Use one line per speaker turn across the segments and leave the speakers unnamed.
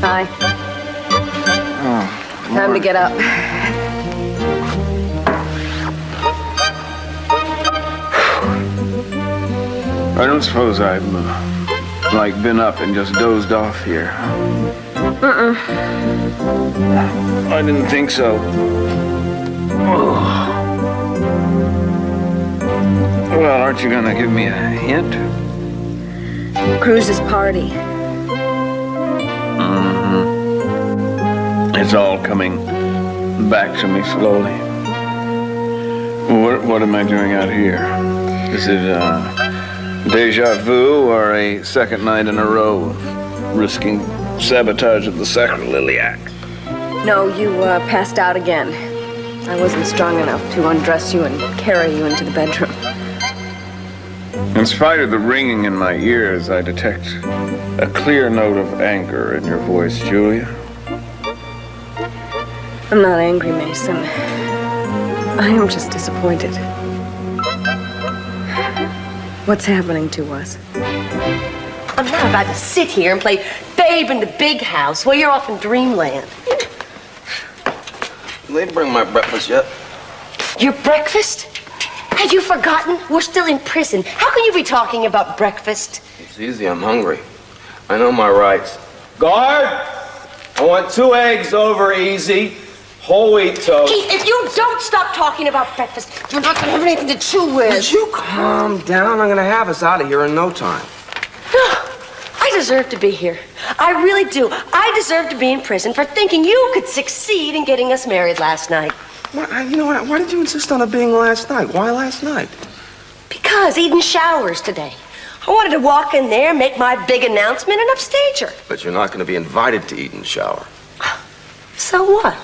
Hi.
Oh,
time to get up.
I don't suppose I've, been up and just dozed off here. I didn't think so. Oh. Well, aren't you gonna give me a hint?
Cruz's party.
It's all coming back to me slowly. What am I doing out here? Is it deja vu or a second night in a row of risking sabotage of the sacroiliac?
No, you passed out again. I wasn't strong enough to undress you and carry you into the bedroom.
In spite of the ringing in my ears, I detect a clear note of anger in your voice, Julia.
I'm not angry, Mason. I am just disappointed. What's happening to us?
I'm not about to sit here and play Babe in the Big House while you're off in dreamland.
They didn't bring my breakfast yet.
Your breakfast? Had you forgotten? We're still in prison. How can you be talking about breakfast?
It's easy, I'm hungry. I know my rights. Guard! I want 2 eggs over easy, whole wheat toast.
Keith, if you don't stop talking about breakfast, you're not going to have anything to chew with.
Would you calm down? I'm going to have us out of here in no time.
I deserve to be here. I really do. I deserve to be in prison for thinking you could succeed in getting us married last night.
You know what? Why did you insist on it being last night? Why last night?
Because Eden showers today. I wanted to walk in there, make my big announcement, and upstage her.
But you're not going to be invited to Eden's shower.
So what?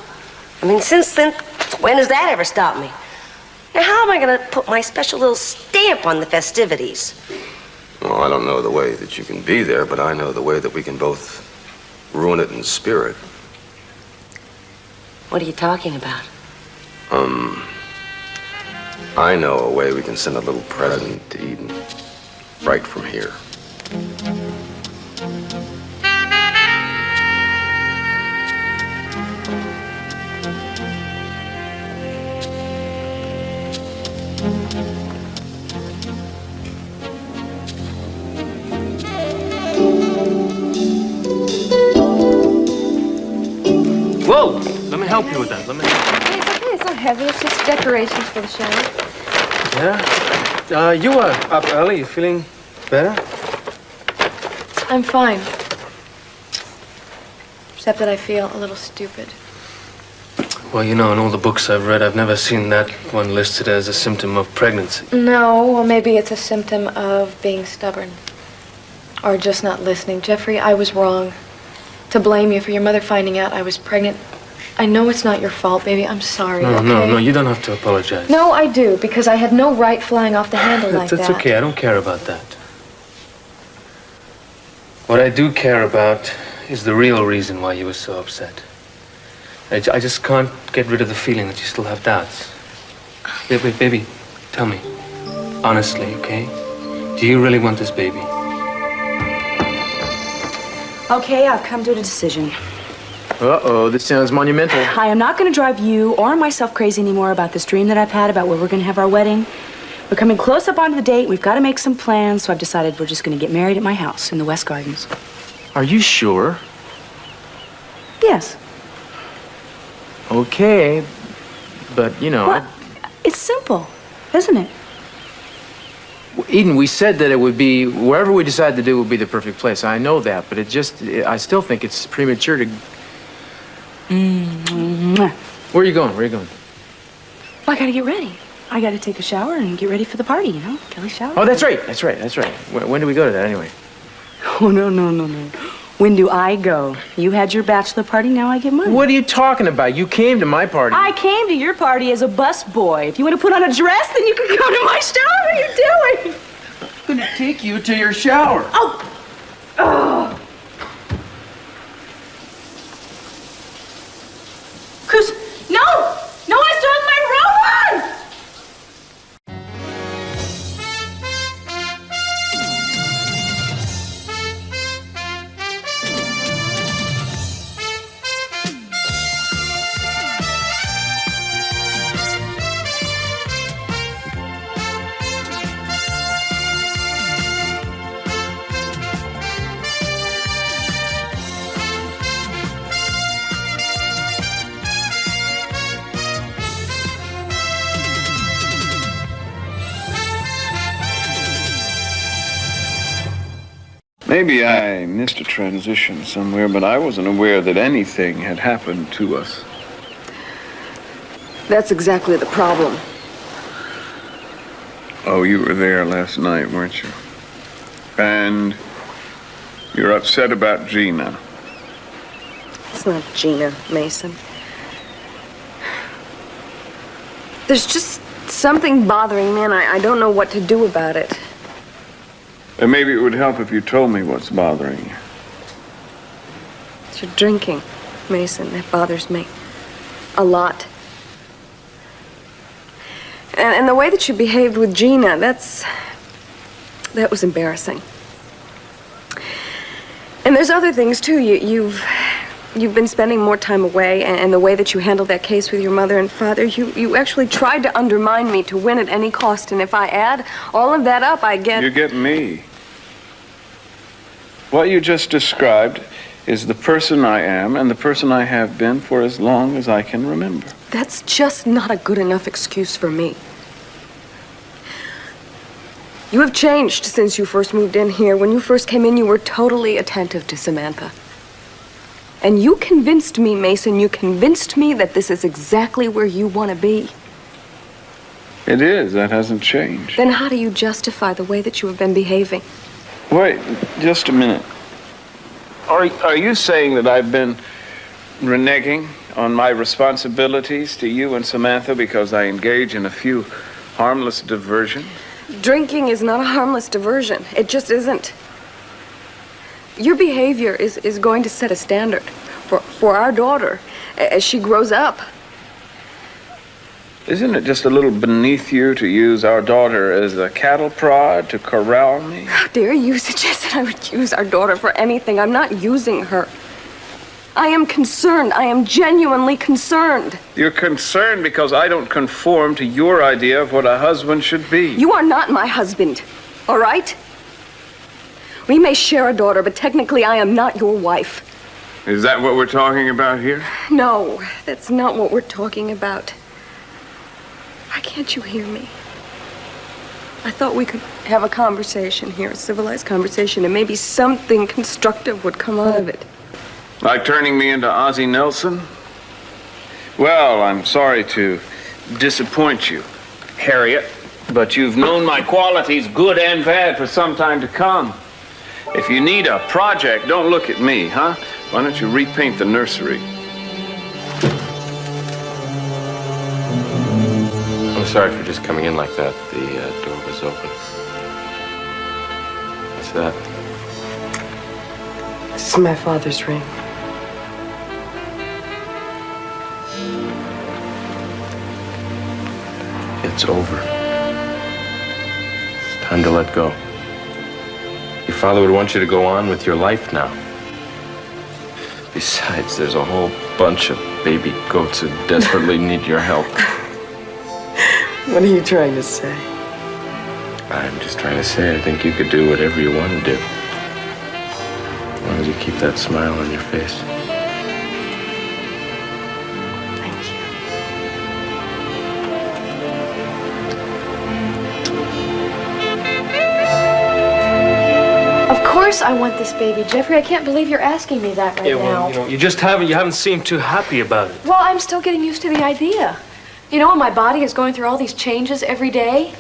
I mean, since then, when has that ever stopped me? Now, how am I going to put my special little stamp on the festivities?
Well, I don't know the way that you can be there, but I know the way that we can both ruin it in spirit.
What are you talking about?
I know a way we can send a little present to Eden right from here.
Whoa! Let me help you with that. Let me help you.
It's okay. It's not heavy. It's just decorations for the show.
Yeah? You were up early. You feeling better?
I'm fine. Except that I feel a little stupid.
Well, you know, in all the books I've read, I've never seen that one listed as a symptom of pregnancy.
No, well, maybe it's a symptom of being stubborn. Or just not listening. Jeffrey, I was wrong to blame you for your mother finding out I was pregnant. I know it's not your fault, baby. I'm sorry, okay?
No, you don't have to apologize.
No, I do, because I had no right flying off the handle like that.
That's okay. I don't care about that. What I do care about is the real reason why you were so upset. I just can't get rid of the feeling that you still have doubts. Baby, tell me, honestly, okay? Do you really want this baby?
Okay, I've come to a decision.
Uh-oh, this sounds monumental.
I am not going to drive you or myself crazy anymore about this dream that I've had about where we're going to have our wedding. We're coming close up onto the date. We've got to make some plans, so I've decided we're just going to get married at my house in the West Gardens.
Are you sure?
Yes.
Okay, but, you know...
Well, it's simple, isn't it?
Eden, we said that it would be, wherever we decide to do would be the perfect place. I know that, but I still think it's premature to... Where are you going?
Well, I got to get ready. I got to take a shower and get ready for the party, you know? Kelly's shower.
Oh, that's right. When do we go to that, anyway?
Oh, no. When do I go? You had your bachelor party, now I get mine.
What are you talking about? You came to my party.
I came to your party as a busboy. If you want to put on a dress, then you can come to my shower. What are you doing?
I'm gonna take you to your shower.
Oh! Cruz, no! No, I still have my robe on!
Maybe I missed a transition somewhere, but I wasn't aware that anything had happened to us.
That's exactly the problem.
Oh, you were there last night, weren't you? And you're upset about Gina.
It's not Gina, Mason. There's just something bothering me, and I don't know what to do about it.
And maybe it would help if you told me what's bothering you.
It's your drinking, Mason. That bothers me. A lot. And the way that you behaved with Gina, that was embarrassing. And there's other things, too. You've been spending more time away, and the way that you handled that case with your mother and father, you actually tried to undermine me to win at any cost. And if I add all of that up, I get...
You get me. What you just described is the person I am and the person I have been for as long as I can remember.
That's just not a good enough excuse for me. You have changed since you first moved in here. When you first came in, you were totally attentive to Samantha. And you convinced me, Mason, you convinced me that this is exactly where you want to be.
It is. That hasn't changed.
Then how do you justify the way that you have been behaving?
Wait, just a minute. Are you saying that I've been reneging on my responsibilities to you and Samantha because I engage in a few harmless diversions?
Drinking is not a harmless diversion. It just isn't. Your behavior is going to set a standard for our daughter as she grows up.
Isn't it just a little beneath you to use our daughter as a cattle prod to corral me?
How dare you suggest that I would use our daughter for anything? I'm not using her. I am concerned. I am genuinely concerned.
You're concerned because I don't conform to your idea of what a husband should be.
You are not my husband, all right? We may share a daughter, but technically I am not your wife.
Is that what we're talking about here?
No, that's not what we're talking about. Why can't you hear me? I thought we could have a conversation here, a civilized conversation, and maybe something constructive would come out of it.
Like turning me into Ozzie Nelson? Well, I'm sorry to disappoint you, Harriet, but you've known my qualities, good and bad, for some time to come. If you need a project, don't look at me, huh? Why don't you repaint the nursery?
I'm sorry for just coming in like that. The door was open. What's that?
This is my father's ring.
It's over. It's time to let go. Your father would want you to go on with your life now. Besides, there's a whole bunch of baby goats who desperately need your help.
What are you trying to say?
I'm just trying to say I think you could do whatever you want to do. As long as you keep that smile on your face.
Thank you.
Of course I want this baby, Jeffrey. I can't believe you're asking me that right now.
You haven't seemed too happy about it.
Well, I'm still getting used to the idea. You know, my body is going through all these changes every day.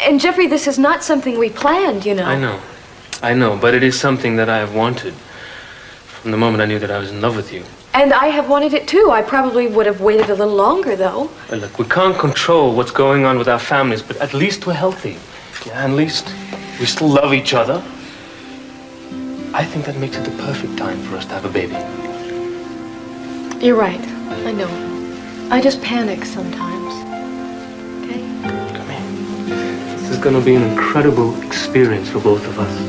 And Jeffrey, this is not something we planned, you know.
I know, but it is something that I have wanted from the moment I knew that I was in love with you.
And I have wanted it too. I probably would have waited a little longer, though.
Well, look, we can't control what's going on with our families, but at least we're healthy. Yeah, at least we still love each other. I think that makes it the perfect time for us to have a baby.
You're right. I know. I just panic sometimes. Okay?
Come here. This is going to be an incredible experience for both of us.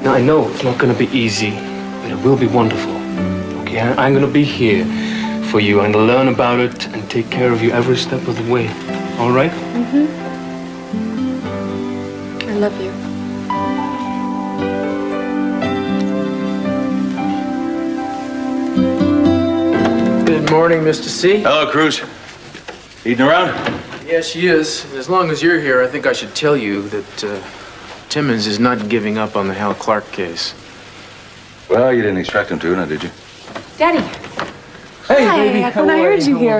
Now, I know it's not going to be easy, but it will be wonderful. Okay? I'm going to be here for you. I'm going to learn about it and take care of you every step of the way. All right?
Mm-hmm. I love you.
Good morning, Mr. C.
Hello, Cruz. Eating around?
Yes, she is. And as long as you're here, I think I should tell you that Timmons is not giving up on the Hal Clark case.
Well, you didn't expect him to, now did you?
Daddy.
Hey,
Hi,
baby.
I thought I heard you here.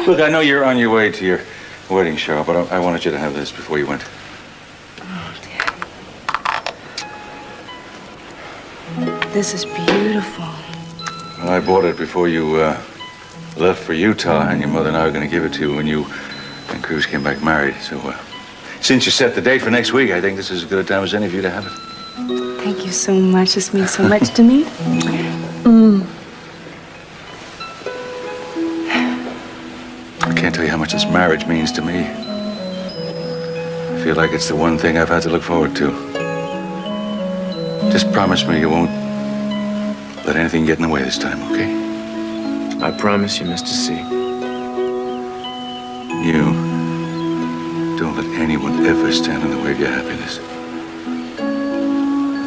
Look, I know you're on your way to your wedding shower, but I wanted you to have this before you went.
This is beautiful.
Well, I bought it before you left for Utah, and your mother and I were going to give it to you when you and Cruz came back married. So, since you set the date for next week, I think this is as good a time as any of you to have it.
Thank you so much. This means so much to me.
I can't tell you how much this marriage means to me. I feel like it's the one thing I've had to look forward to. Just promise me you won't let anything get in the way this time, okay?
I promise you, Mr. C.
You don't let anyone ever stand in the way of your happiness.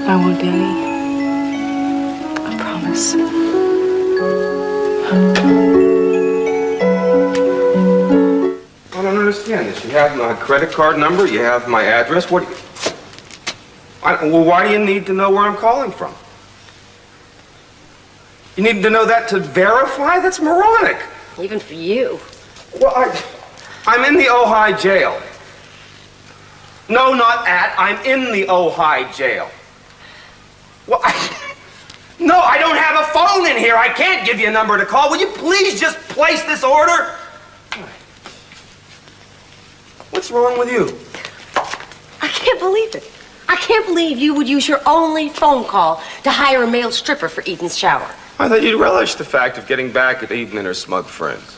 I won't, Daddy. I promise.
I don't understand this. You have my credit card number, you have my address. What do you... well, why do you need to know where I'm calling from? You need to know that to verify? That's moronic.
Even for you.
Well, I'm in the Ojai jail. No, not at. I'm in the Ojai jail. Well, no, I don't have a phone in here. I can't give you a number to call. Will you please just place this order? What's wrong with you?
I can't believe it. I can't believe you would use your only phone call to hire a male stripper for Eden's shower.
I thought you'd relish the fact of getting back at Eden and her smug friends.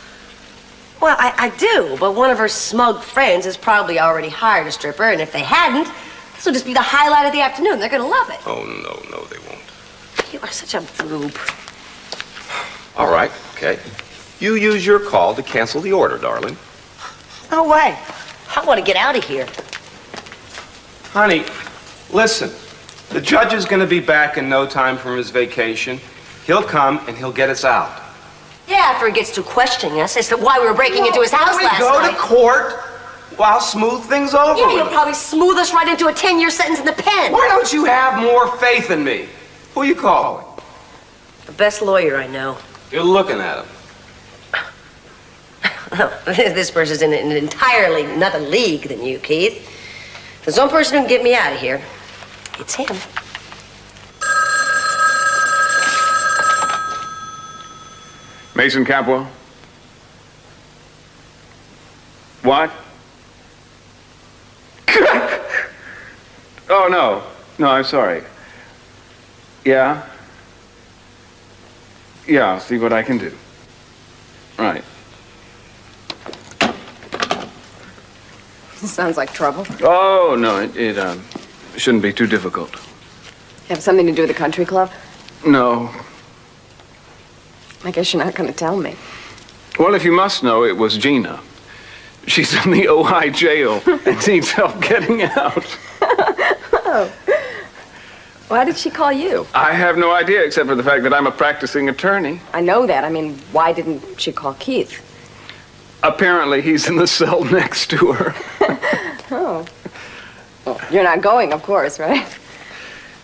Well, I do, but one of her smug friends has probably already hired a stripper, and if they hadn't, this will just be the highlight of the afternoon. They're gonna love it.
Oh, no, they won't.
You are such a boob.
All right, okay. You use your call to cancel the order, darling.
No way. I want to get out of here.
Honey, listen. The judge is going to be back in no time from his vacation. He'll come and he'll get us out.
Yeah, after he gets to questioning us as to why we were breaking into his house last
When we go
night.
to court, well, I'll smooth things over.
Yeah,
with
you'll
him.
probably smooth us right into a 10-year sentence in the pen.
Why don't you have more faith in me? Who are you calling?
The best lawyer I know.
You're looking at him.
This person's in an entirely another league than you, Keith. If there's one person who can get me out of here, it's him.
Mason Capwell? What? Oh, no. No, I'm sorry. Yeah? Yeah, I'll see what I can do. Right.
Sounds like trouble.
Oh, no, it shouldn't be too difficult.
Have something to do with the country club?
No.
I guess you're not going to tell me.
Well, if you must know, it was Gina. She's in the Ojai jail and needs help getting out.
Oh. Why did she call you?
I have no idea, except for the fact that I'm a practicing attorney.
I know that. I mean, why didn't she call Keith?
Apparently, he's in the cell next to her.
Oh. Well, you're not going, of course, right?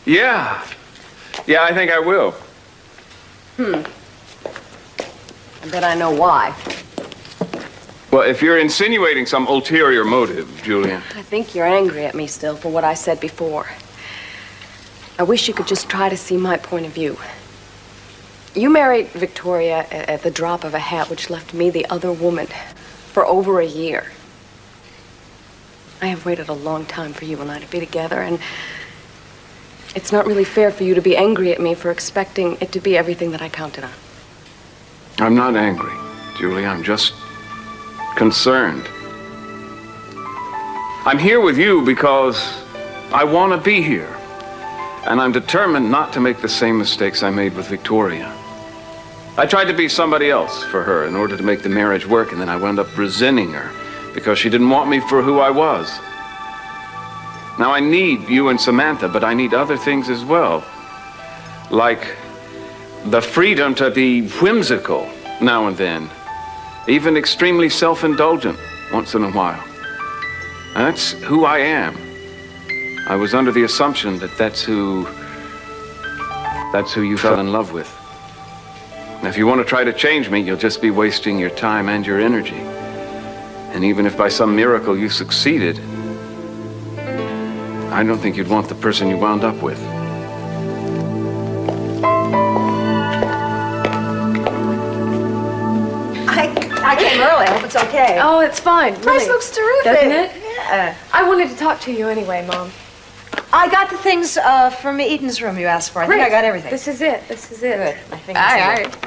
Yeah. Yeah, I think I will.
I bet I know why.
Well, if you're insinuating some ulterior motive, Julian.
I think you're angry at me still for what I said before. I wish you could just try to see my point of view. You married Victoria at the drop of a hat, which left me the other woman for over a year. I have waited a long time for you and I to be together, and it's not really fair for you to be angry at me for expecting it to be everything that I counted on.
I'm not angry, Julie. I'm just concerned. I'm here with you because I want to be here. And I'm determined not to make the same mistakes I made with Victoria. I tried to be somebody else for her in order to make the marriage work, and then I wound up resenting her because she didn't want me for who I was. Now I need you and Samantha, but I need other things as well. Like the freedom to be whimsical now and then, even extremely self-indulgent once in a while. That's who I am. I was under the assumption that that's who you fell in love with. And if you want to try to change me, you'll just be wasting your time and your energy. And even if by some miracle you succeeded, I don't think you'd want the person you wound up with.
I came early. I hope it's okay.
Oh, it's fine.
The place
Really.
looks terrific.
Doesn't it?
Yeah.
I wanted to talk to you anyway, Mom.
I got the things from Eden's room you asked for. I think I got everything.
This is it. This is it.
Good. My fingers
All
are
right.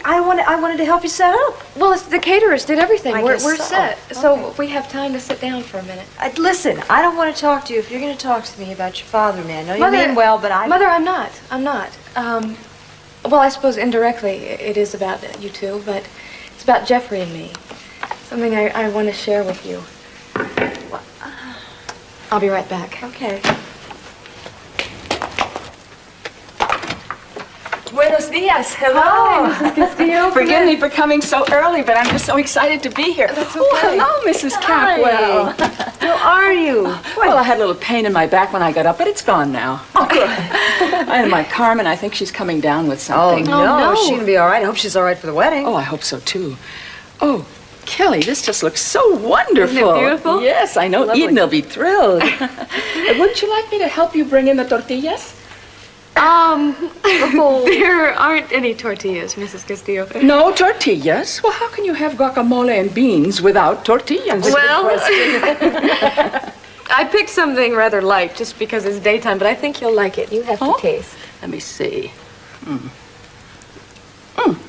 I wanted to help you set up.
Well, it's the caterers did everything.
I
We're
guess so.
set.
Okay.
So we have time to sit down for a minute.
Listen, I don't want to talk to you if you're going to talk to me about your father, man. I know you mean well, but I...
Mother, I'm not. I'm not. Well, I suppose indirectly it is about you two, but it's about Jeffrey and me. Something I want to share with you. I'll be right back.
Okay.
Buenos dias. Hello.
Hi, Mrs. Castillo.
Forgive me for coming so early, but I'm just so excited to be here.
That's okay.
Oh, hello, Mrs. Capwell.
How are you?
Well, I had a little pain in my back when I got up, but it's gone now. Oh, good. And my Carmen, I think she's coming down with something.
No, she's going to be all right. I hope she's all right for the wedding.
Oh, I hope so, too. Oh, Kelly, this just looks so wonderful.
Isn't it beautiful?
Yes, I know.
Lovely.
Eden will be thrilled. Wouldn't you like me to help you bring in the tortillas?
There aren't any tortillas, Mrs. Castillo.
No tortillas? Well, how can you have guacamole and beans without tortillas?
Well, I picked something rather light just because it's daytime, but I think you'll like it. You have to taste.
Let me see.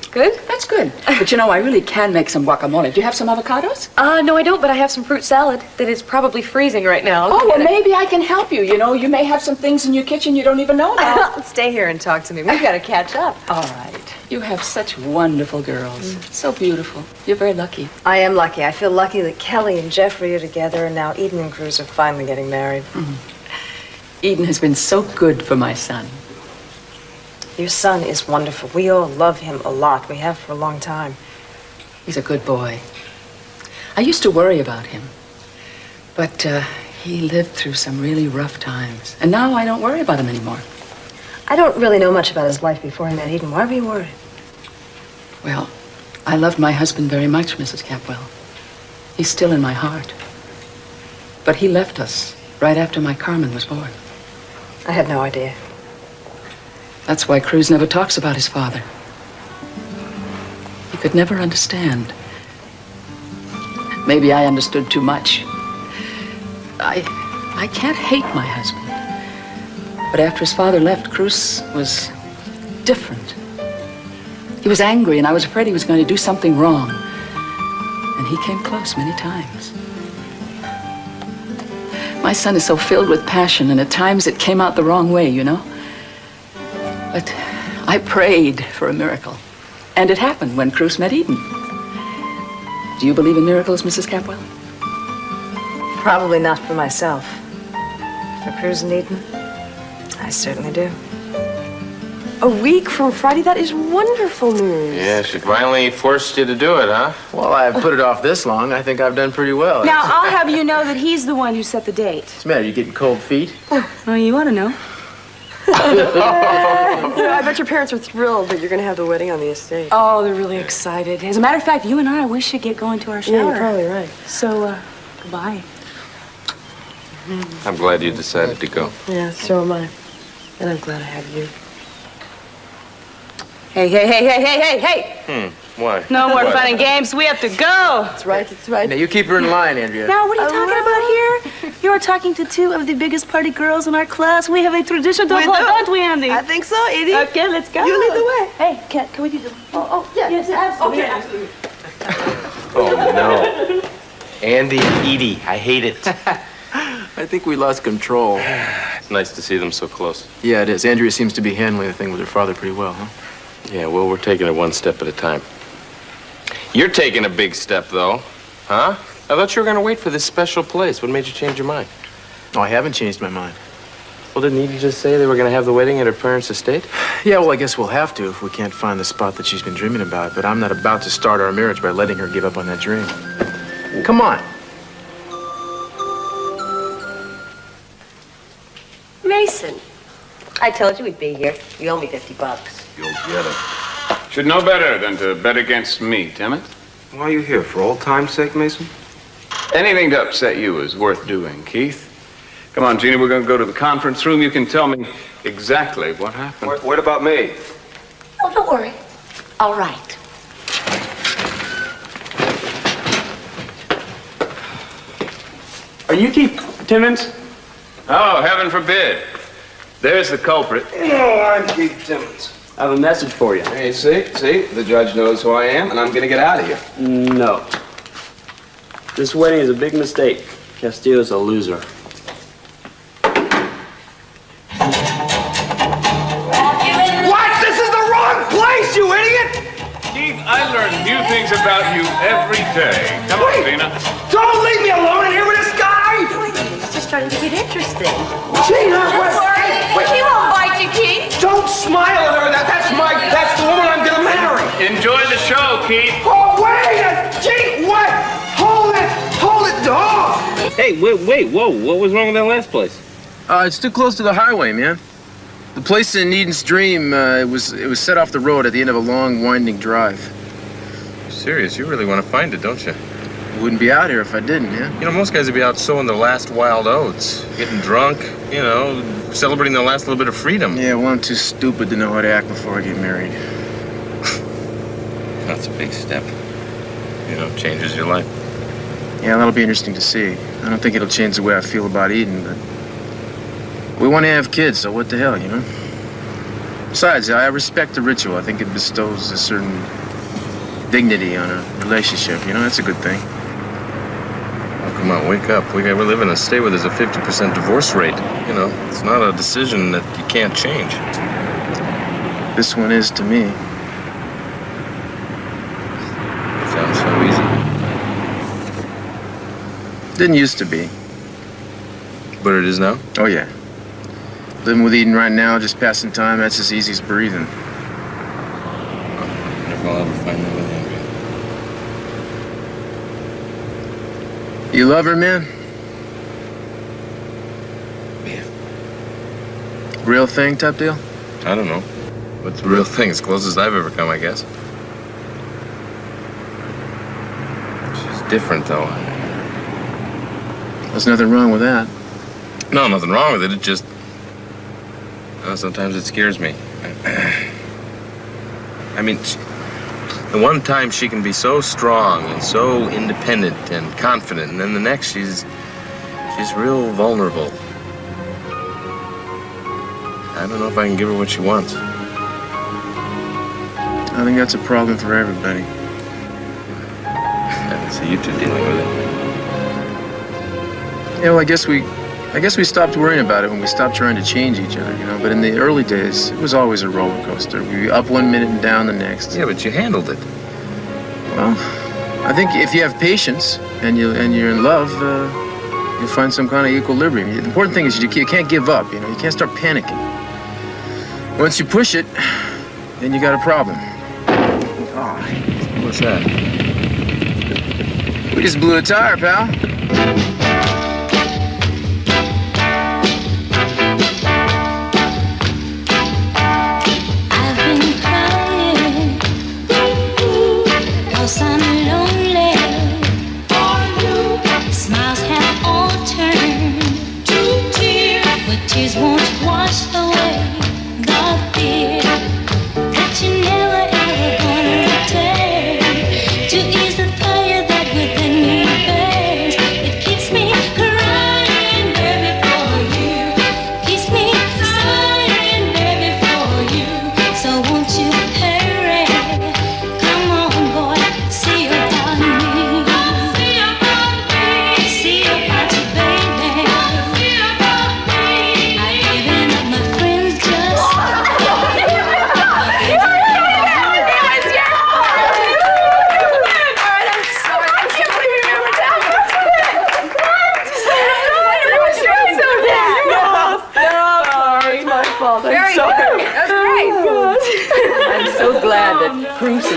Good?
That's good. But you know, I really can make some guacamole. Do you have some avocados?
No, I don't, but I have some fruit salad that is probably freezing right now.
Oh, well, maybe I can help you. You know, you may have some things in your kitchen you don't even know about.
Stay here and talk to me. We've got to catch up.
All right. You have such wonderful girls. So beautiful. You're very lucky.
I am lucky. I feel lucky that Kelly and Jeffrey are together, and now Eden and Cruz are finally getting married.
Eden has been so good for my son.
Your son is wonderful. We all love him a lot. We have for a long time.
He's a good boy. I used to worry about him. But he lived through some really rough times. And now I don't worry about him anymore.
I don't really know much about his life before he met Eden. Why were you worried?
Well, I loved my husband very much, Mrs. Capwell. He's still in my heart. But he left us right after my Carmen was born.
I had no idea.
That's why Cruz never talks about his father. He could never understand. Maybe I understood too much. I can't hate my husband. But after his father left, Cruz was different. He was angry, and I was afraid he was going to do something wrong. And he came close many times. My son is so filled with passion, and at times it came out the wrong way, you know? But I prayed for a miracle. And it happened when Cruz met Eden. Do you believe in miracles, Mrs. Capwell?
Probably not for myself. For Cruz and Eden, I certainly do.
A week from Friday? That is wonderful news.
Yeah, she finally forced you to do it, huh?
Well, I've put it off this long. I think I've done pretty well.
Now, I'll have you know that he's the one who set the date.
What's the matter? You getting cold feet?
Oh, you want to know?
I bet your parents are thrilled that you're going to have the wedding on the estate.
Oh, they're really excited. As a matter of fact, you and I, we should get going to our shower.
Yeah, you're probably right.
So, goodbye.
I'm glad you decided to go.
Yeah, so am I. And I'm glad I have you.
Hey.
Why?
No more
What?
fun and games. We have to go.
That's right, that's right.
Now, you keep her in line, Andrea.
Now, what are you talking about here? You are talking to two of the biggest party girls in our class. We have a tradition to hold, don't we, Andy?
I think so, Edie.
Okay, let's go.
You lead the way.
Hey, can we do this? Oh, yeah. Yes, absolutely. Okay, absolutely.
Oh, no. Andy and Edie, I hate it.
I think we lost control.
It's nice to see them so close.
Yeah, it is. Andrea seems to be handling the thing with her father pretty well, huh?
Yeah, well, we're taking it one step at a time. You're taking a big step, though. Huh? I thought you were going to wait for this special place. What made you change your mind?
Oh, I haven't changed my mind.
Well, didn't Edie just say they were going to have the wedding at her parents' estate?
Yeah, well, I guess we'll have to if we can't find the spot that she's been dreaming about. But I'm not about to start our marriage by letting her give up on that dream. Come on.
Mason. I told you we'd be here. You owe me $50.
You'll get it.
Should know better than to bet against me, Timmons.
Why are you here? For old time's sake, Mason?
Anything to upset you is worth doing, Keith. Come on, Gina, we're going to go to the conference room. You can tell me exactly what happened.
What about me?
Oh, don't worry. All right.
Are you Keith Timmons?
Oh, heaven forbid. There's the culprit.
No, I'm Keith Timmons.
I have a message for you.
Hey, see? The judge knows who I am, and I'm gonna get out of here.
No. This wedding is a big mistake. Castillo's a loser.
What? This is the wrong place, you idiot!
Keith, I learn new things about you every day. Come on, Gina.
Don't leave me alone in here with this guy!
It's just starting to get interesting.
Gina,
Don't worry. He won't bite you, Keith.
Don't smile at her. That's the woman I'm gonna marry.
Enjoy the show, Keith.
Oh, wait! Gee, what? Hold it! Dog!
Hey, wait, whoa. What was wrong with that last place?
It's too close to the highway, man. The place in Eden's Dream, it was set off the road at the end of a long, winding drive.
Serious, you really want to find it, don't you?
I wouldn't be out here if I didn't, yeah?
You know, most guys would be out sowing their last wild oats, getting drunk, you know, celebrating their last little bit of freedom.
Yeah, well, I'm too stupid to know how to act before I get married.
That's a big step. You know, changes your life.
Yeah, that'll be interesting to see. I don't think it'll change the way I feel about Eden, but we want to have kids, so what the hell, you know? Besides, I respect the ritual. I think it bestows a certain dignity on a relationship, you know? That's a good thing.
Oh, come on, wake up. We live in a state where there's a 50% divorce rate. You know, it's not a decision that you can't change.
This one is to me.
Sounds so easy.
Didn't used to be.
But it is now?
Oh, yeah. Living with Eden right now, just passing time, that's as easy as breathing.
Oh, never will ever find that with
You love her, man?
Yeah.
Real thing type deal?
I don't know. What's the real thing? As closest I've ever come, I guess. She's different, though.
There's nothing wrong with that.
No, nothing wrong with it. It just... sometimes it scares me. I mean, the one time she can be so strong and so independent and confident, and then the next she's real vulnerable. I don't know if I can give her what she wants.
I think that's a problem for everybody.
I see you two dealing with it.
Yeah, well, I guess we stopped worrying about it when we stopped trying to change each other, you know. But in the early days, it was always a roller coaster. We'd be up one minute and down the next.
Yeah, but you handled it.
Well, I think if you have patience and you're in love, you'll find some kind of equilibrium. The important thing is you can't give up, you know. You can't start panicking. Once you push it, then you got a problem.
Oh, what's that?
We just blew a tire, pal.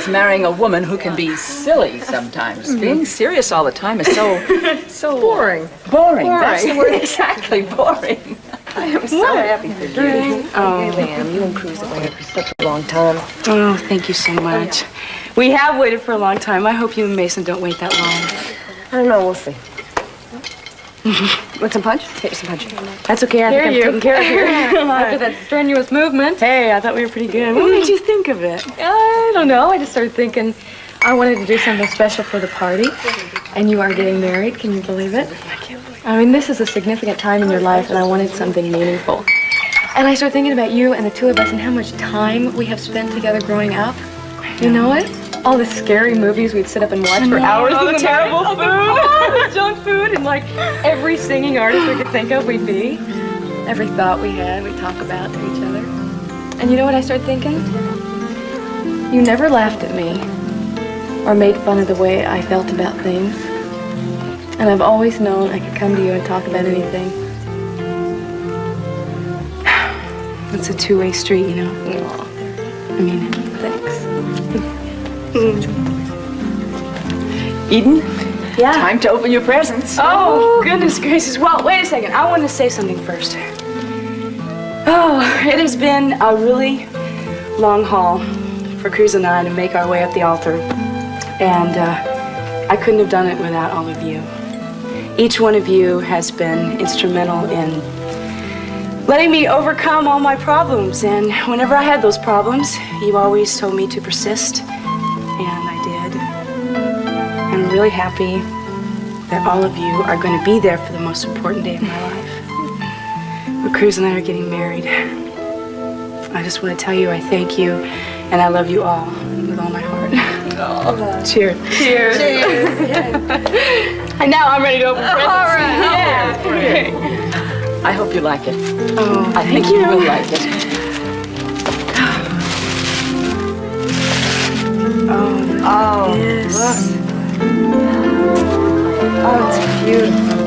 Marrying a woman who can be silly sometimes. Being serious all the time is so boring. Boring. That's the word exactly. Boring.
I
I'm so happy for you.
Oh.
Really am. You and Cruz have waited for such a long time.
Oh, thank you so much. We have waited for a long time. I hope you and Mason don't wait that long.
I don't know. We'll see.
Want some punch?
Take some punch.
That's okay. I think I'm taking care of here.
After that strenuous movement.
Hey, I thought we were pretty good. What made you think of it?
I don't know. I just started thinking I wanted to do something special for the party. And you are getting married. Can you believe it? I mean, this is a significant time in your life, and I wanted something meaningful. And I started thinking about you and the two of us and how much time we have spent together growing up. You know it? All the scary movies we'd sit up and watch for hours. All the terrible food. Oh, the junk food. And like every singing artist we could think of, we'd be. Every thought we had, we'd talk about to each other. And you know what I started thinking? You never laughed at me or made fun of the way I felt about things. And I've always known I could come to you and talk about anything.
It's a two-way street, you know?
Aw.
I mean,
Thanks.
Eden?
yeah.
Time to open your presents.
Oh, goodness gracious. Well, wait a second. I want to say something first. Oh, it has been a really long haul for Cruz and I to make our way up the altar. And I couldn't have done it without all of you. Each one of you has been instrumental in letting me overcome all my problems. And whenever I had those problems, you always told me to persist. And I did. And I'm really happy that all of you are going to be there for the most important day of my life. But Cruz and I are getting married. I just want to tell you I thank you, and I love you all with all my heart.
Oh.
Cheers.
Cheers.
And now I'm ready to open presents.
All right.
Yeah. Okay.
I hope you like it.
Oh,
I think
thank
you will like it.
Oh, yes.
Oh, it's beautiful.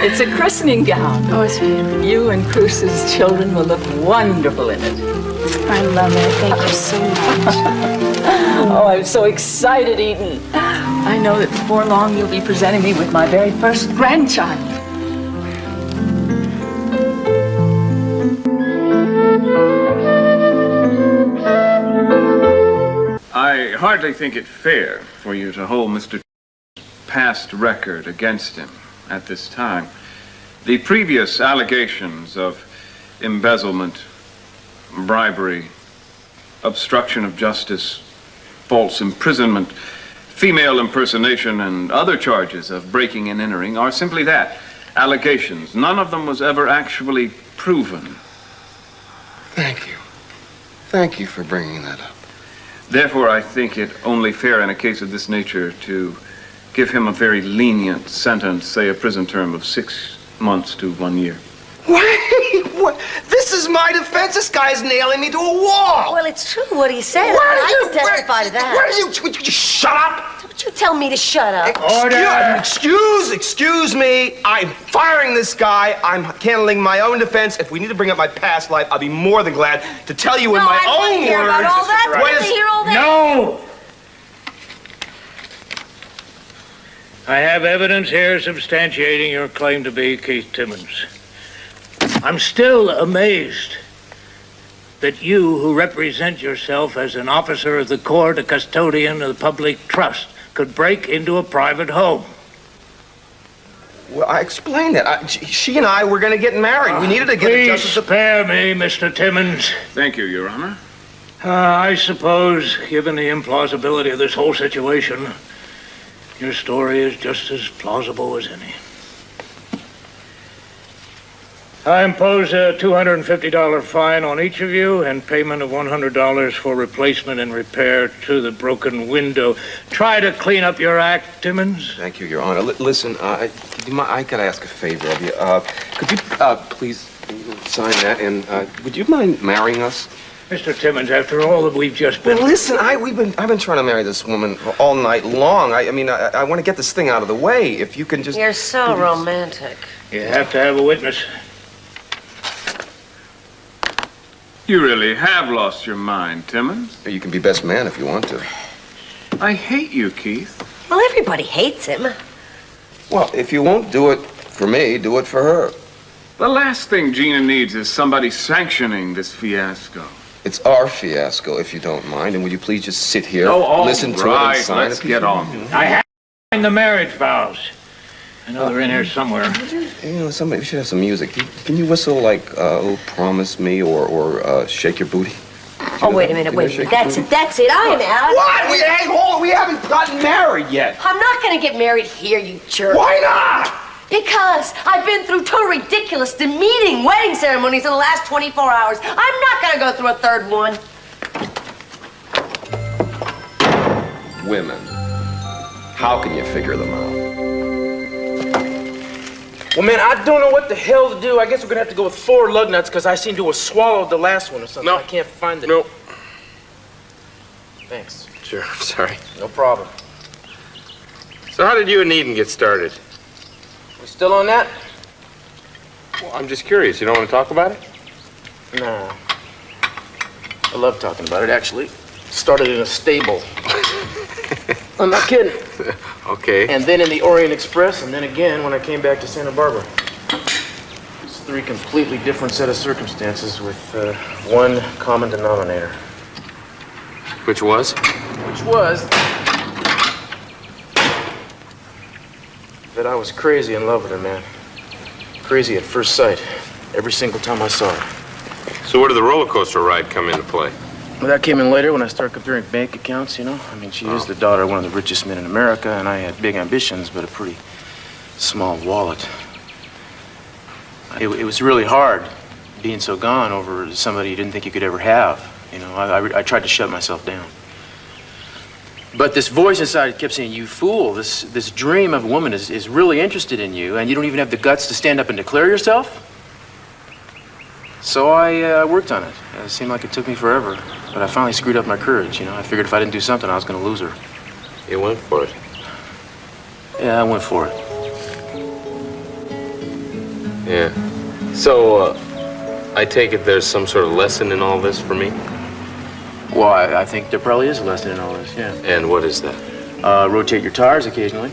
It's a christening gown.
Oh, it's beautiful.
You and Cruz's children will look wonderful in it.
I love it. Thank you so much.
Oh, I'm so excited, Eden. I know that before long you'll be presenting me with my very first grandchild.
I hardly think it fair for you to hold Mr. past record against him at this time. The previous allegations of embezzlement, bribery, obstruction of justice, false imprisonment, female impersonation, and other charges of breaking and entering are simply that, allegations. None of them was ever actually proven.
Thank you. Thank you for bringing that up.
Therefore, I think it only fair in a case of this nature to give him a very lenient sentence, say a prison term of 6 months to 1 year.
Wait, what? This is my defense. This guy's nailing me to a wall.
Well, it's true what he said.
Where did
I can testify to that.
Where did you shut up?
Don't you tell me to shut up.
Excuse me. I'm firing this guy. I'm handling my own defense. If we need to bring up my past life, I'll be more than glad to tell you in my own words.
About all that.
Wait
To hear all that.
No! I have evidence here substantiating your claim to be Keith Timmons. I'm still amazed that you, who represent yourself as an officer of the court, a custodian of the public trust, could break into a private home.
Well, I explained that. She and I were going to get married. We needed to get
Please
justice.
spare me, Mr. Timmons.
Thank you, Your Honor.
I suppose, given the implausibility of this whole situation, your story is just as plausible as any. I impose a $250 fine on each of you and payment of $100 for replacement and repair to the broken window. Try to clean up your act, Timmons.
Thank you, Your Honor. Listen, I gotta ask a favor of you. Could you please sign that, and would you mind marrying us?
Mr. Timmons, after all that we've just been...
Well, listen, I've been trying to marry this woman all night long. I mean, I want to get this thing out of the way. If you can just...
You're so romantic.
You have to have a witness.
You really have lost your mind, Timmons.
You can be best man if you want to.
I hate you, Keith.
Well, everybody hates him.
Well, if you won't do it for me, do it for her.
The last thing Gina needs is somebody sanctioning this fiasco.
It's our fiasco, if you don't mind. And would you please just sit here, listen to it, and sign
let's get on.
I have signed the marriage vows. I know they're in here somewhere.
You know, somebody, we should have some music. Can you whistle like oh, Promise Me or Shake Your Booty?
Oh, wait a minute, wait a minute. That's it. I am out.
What? We haven't gotten married yet.
I'm not gonna get married here, you jerk.
Why not?
Because I've been through 2 ridiculous, demeaning wedding ceremonies in the last 24 hours. I'm not gonna go through a 3rd one.
Women. How can you figure them out?
Well, man, I don't know what the hell to do. I guess we're gonna have to go with 4 lug nuts because I seem to have swallowed the last one or something.
No.
I can't find it.
No.
Thanks.
Sure, I'm sorry.
No problem.
So how did you and Eden get started?
We still on that?
Well, I'm just curious. You don't want to talk about it?
Nah. I love talking about it, actually. Started in a stable. I'm not kidding.
Okay.
And then in the Orient Express, and then again when I came back to Santa Barbara. It's 3 completely different set of circumstances with one common denominator.
Which was?
Which was that I was crazy in love with her, man. Crazy at first sight, every single time I saw her.
So where did the roller coaster ride come into play?
Well, that came in later when I started comparing bank accounts, you know. I mean, she is the daughter of one of the richest men in America, and I had big ambitions, but a pretty small wallet. It was really hard being so gone over somebody you didn't think you could ever have. You know, I tried to shut myself down. But this voice inside kept saying, you fool, this dream of a woman is really interested in you, and you don't even have the guts to stand up and declare yourself? So I worked on it. It seemed like it took me forever, but I finally screwed up my courage, you know. I figured if I didn't do something, I was going to lose her.
You went for it?
Yeah, I went for it.
Yeah. So, I take it there's some sort of lesson in all this for me?
Well, I think there probably is a lesson in all this, yeah.
And what is that?
Rotate your tires occasionally.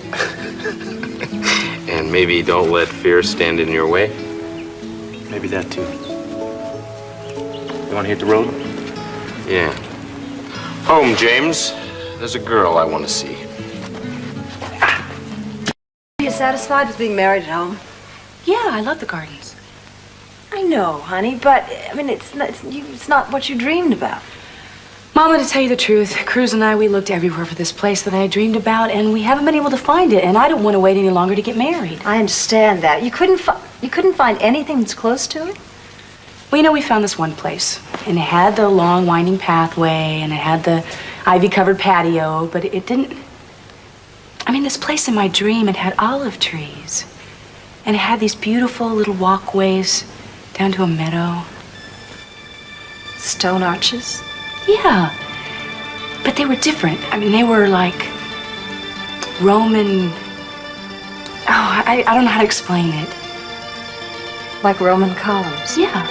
And maybe don't let fear stand in your way?
Maybe that, too. You want to hit the road?
Yeah. Home, James. There's a girl I want to see.
Are you satisfied with being married at home?
Yeah, I love the gardens.
I know, honey, but, I mean, it's not what you dreamed about.
Mama, to tell you the truth, Cruz and I, we looked everywhere for this place that I dreamed about, and we haven't been able to find it, and I don't want to wait any longer to get married.
I understand that. You couldn't find anything that's close to it?
Well, you know, we found this one place, and it had the long, winding pathway, and it had the ivy-covered patio, but it didn't... I mean, this place in my dream, it had olive trees, and it had these beautiful little walkways down to a meadow.
Stone arches?
Yeah, but they were different. I mean, they were like Roman... Oh, I don't know how to explain it.
Like Roman columns?
Yeah.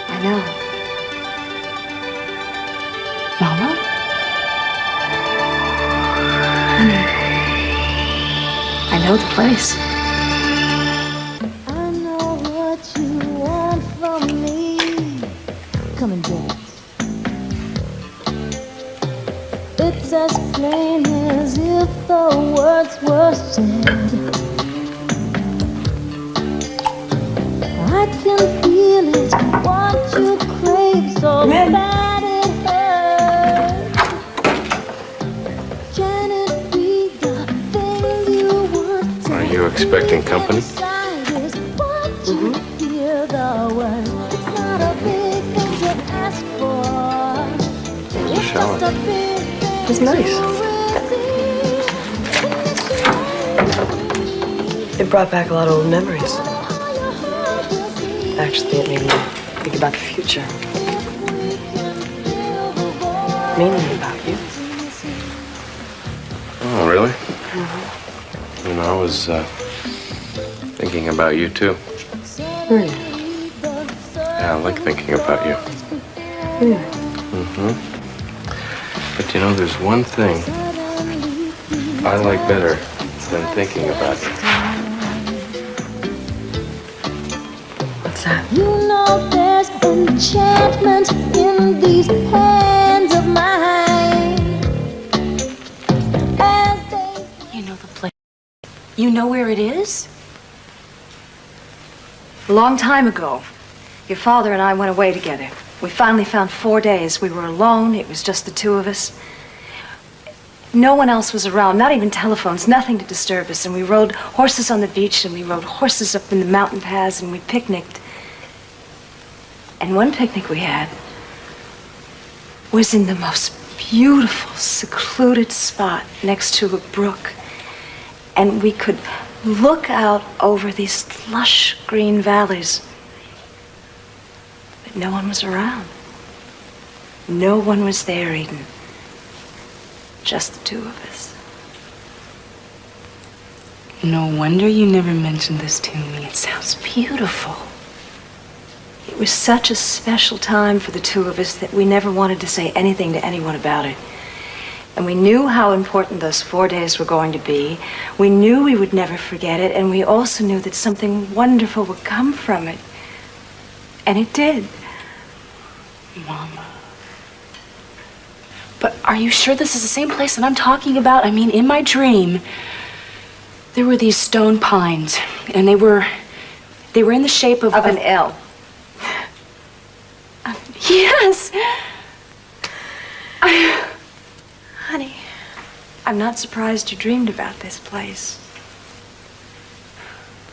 I know.
Mama?
Honey, I know the place.
I know what you want from me. Come and dance. It's as plain as if the words were said. I can feel it, what you crave so bad it hurts. Can it be the thing you want?
Are you expecting company?
Hear the words. It's not a big thing to ask for. It's just a big thing.
It's nice. It brought back a lot of old memories. Actually, it made me think about the future. Mainly about you.
Oh, really?
Mm-hmm.
You know, I was thinking about you, too.
Really?
Yeah, I like thinking about you.
Really?
Mm-hmm. But you know, there's one thing I like better than thinking about you.
that?
You know there's enchantment in these hands of mine. As they...
You know the place. You know where it is? A long time ago, your father and I went away together. We finally found 4 days. We were alone. It was just the two of us. No one else was around, not even telephones, nothing to disturb us. And we rode horses on the beach, and we rode horses up in the mountain paths, and we picnicked. And one picnic we had was in the most beautiful, secluded spot next to a brook. And we could look out over these lush green valleys. But no one was around. No one was there, Eden. Just the two of us. No wonder you never mentioned this to me. It sounds beautiful. It was such a special time for the two of us that we never wanted to say anything to anyone about it. And we knew how important those 4 days were going to be. We knew we would never forget it, and we also knew that something wonderful would come from it. And it did. Mama. But are you sure this is the same place that I'm talking about? I mean, in my dream, there were these stone pines, and they were in the shape of
an L.
Yes. Honey, I'm not surprised you dreamed about this place.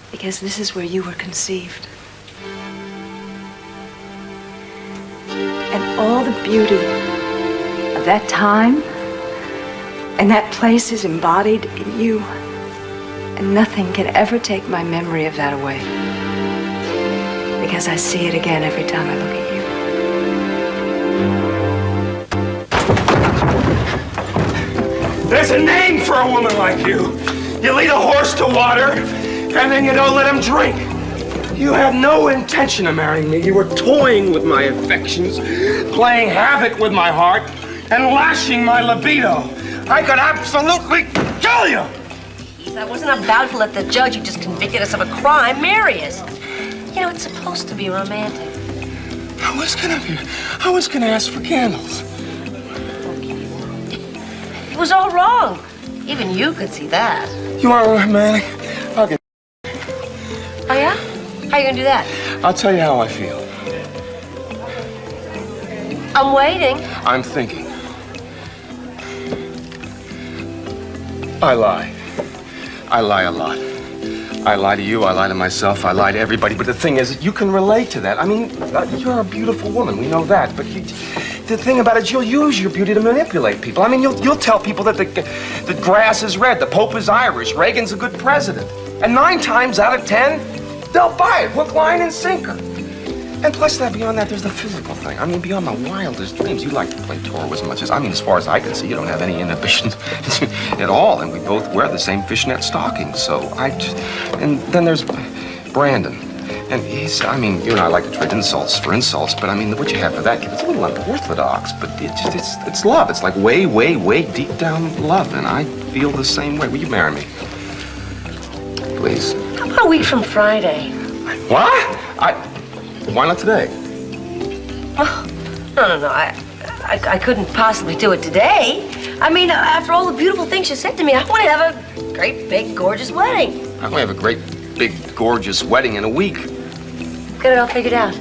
Because this is where you were conceived. And all the beauty of that time and that place is embodied in you. And nothing can ever take my memory of that away. Because I see it again every time I look at you.
There's a name for a woman like you. You lead a horse to water, and then you don't let him drink. You had no intention of marrying me. You were toying with my affections, playing havoc with my heart, and lashing my libido. I could absolutely kill you.
Keith, I wasn't about to let the judge who just convicted us of a crime marry us. You know, it's supposed to be romantic.
I was gonna ask for candles.
It was all wrong. Even you could see that.
You are romantic. I'll get.
Oh, yeah? How you gonna do that?
I'll tell you how I feel.
I'm waiting.
I'm thinking. I lie. I lie a lot. I lie to you, I lie to myself, I lie to everybody. But the thing is, you can relate to that. I mean, you're a beautiful woman, we know that. But the thing about it is you'll use your beauty to manipulate people. I mean, you'll tell people that the grass is red, the Pope is Irish, Reagan's a good president. And 9 times out of 10, they'll buy it, hook, line, and sinker. And plus that, beyond that, there's the physical thing. I mean, beyond my wildest dreams, you like to play Toro as much as, I mean, as far as I can see, you don't have any inhibitions at all. And we both wear the same fishnet stockings, so and then there's Brandon. And I mean, you and I like to trade insults for insults, but I mean, what you have for that kid, it's a little unorthodox, but it's love. It's like way, way, way deep down love, and I feel the same way. Will you marry me? Please.
How about a week from Friday?
What? Why not today?
Oh, no. I couldn't possibly do it today. I mean, after all the beautiful things you said to me, I want to have a great, big, gorgeous wedding.
I want to have a great, big, gorgeous wedding in a week.
Get it all figured out.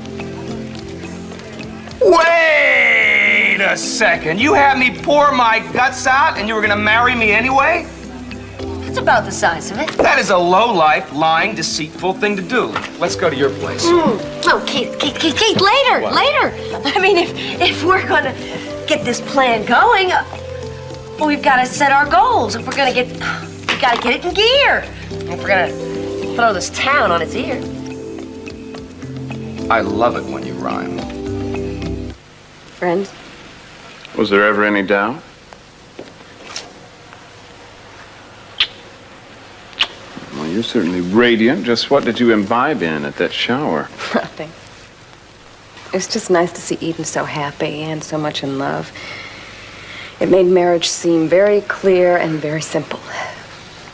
Wait a second. You had me pour my guts out and you were going to marry me anyway?
It's about the size of it.
That is a low-life, lying, deceitful thing to do. Let's go to your place.
Oh, Keith, later,
What?
later. I mean, if we're going to get this plan going, well, we've got to set our goals. If we're going to we've got to get it in gear. If we're going to throw this town on its ear.
I love it when you rhyme.
Friends?
Was there ever any doubt? Well, you're certainly radiant. Just what did you imbibe in at that shower?
Nothing. It's just nice to see Eden so happy and so much in love. It made marriage seem very clear and very simple.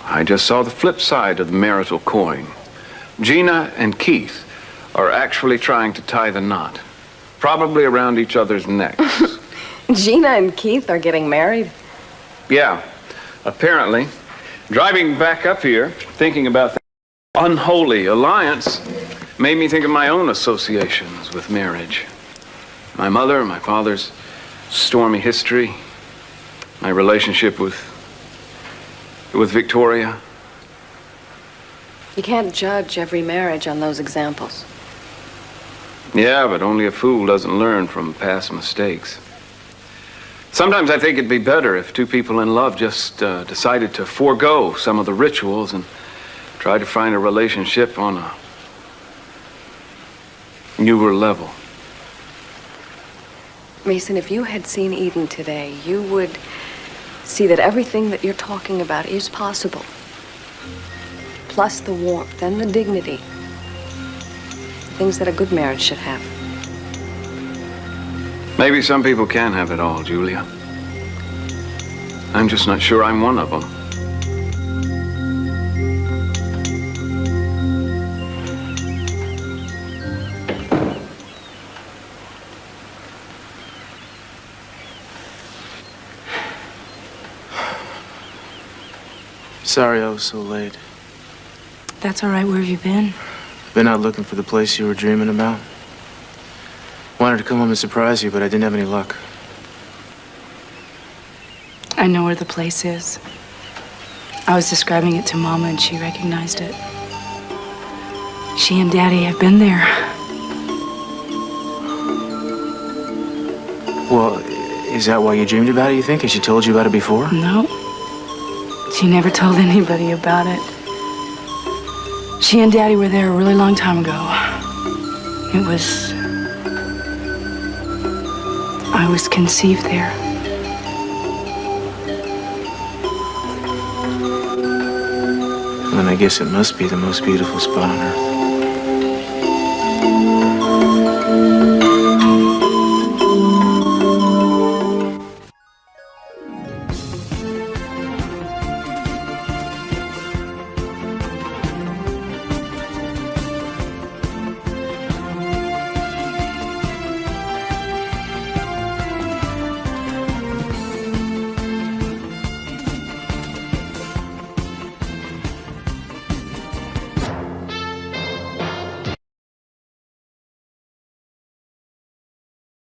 I just saw the flip side of the marital coin. Gina and Keith are actually trying to tie the knot, probably around each other's necks.
Gina and Keith are getting married.
Yeah, apparently. Driving back up here, thinking about that unholy alliance, made me think of my own associations with marriage. My mother, my father's stormy history, my relationship with Victoria.
You can't judge every marriage on those examples.
Yeah, but only a fool doesn't learn from past mistakes. Sometimes I think it'd be better if two people in love just decided to forego some of the rituals and try to find a relationship on a newer level.
Mason, if you had seen Eden today, you would see that everything that you're talking about is possible. Plus the warmth and the dignity. Things that a good marriage should have.
Maybe some people can have it all, Julia. I'm just not sure I'm one of them.
Sorry I was so late.
That's all right. Where have you been?
Been out looking for the place you were dreaming about. Wanted to come home and surprise you, but I didn't have any luck.
I know where the place is. I was describing it to Mama and she recognized it. She and Daddy have been there.
Well, is that why you dreamed about it, you think? Has she told you about it before?
No. She never told anybody about it. She and Daddy were there a really long time ago. I was conceived there.
Then I guess it must be the most beautiful spot on earth.